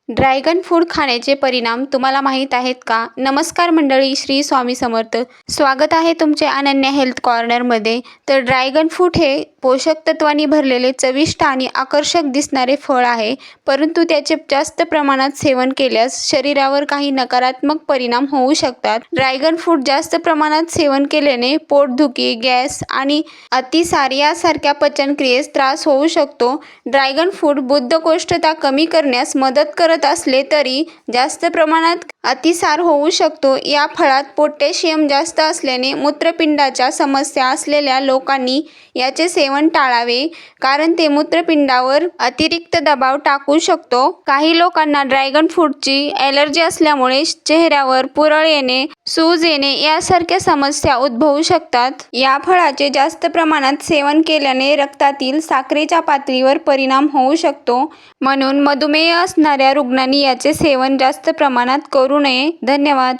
Dragon fruit खाण्याचे परिणाम तुम्हाला माहीत आहेत का? नमस्कार मंडळी, श्री स्वामी समर्थ. स्वागत आहे तुमचे अनन्या हेल्थ कॉर्नरमध्ये. तर ड्रॅगन फ्रूट हे पोषक तत्वांनी भरलेले चविष्ट आणि आकर्षक दिसणारे फळ आहे, परंतु त्याचे जास्त प्रमाणात सेवन केल्यास शरीरावर काही नकारात्मक परिणाम होऊ शकतात. ड्रॅगन फ्रूट जास्त प्रमाणात सेवन केल्याने पोटदुखी, गॅस आणि अतिसार यासारख्या पचनक्रियेस त्रास होऊ शकतो. ड्रॅगन फ्रूट बद्धकोष्ठता कमी करण्यास मदत करत असले तरी जास्त प्रमाणात अतिसार होऊ शकतो. या फळात पोटॅशियम जास्त असल्याने मूत्रपिंडाच्या समस्या असलेल्या लोकांनी याचे सेवन टाळावे, कारण ते मूत्रपिंडावर अतिरिक्त दबाव टाकू शकतो. काही लोकांना ड्रॅगन फ्रूटची ॲलर्जी असल्यामुळे चेहऱ्यावर पुरळ येणे, सूज येणे यासारख्या समस्या उद्भवू शकतात. या फळाचे जास्त प्रमाणात सेवन केल्याने रक्तातील साखरेच्या पातळीवर परिणाम होऊ शकतो. म्हणून मधुमेह असणाऱ्या रुग्णांनी याचे सेवन जास्त प्रमाणात करू नये. धन्यवाद.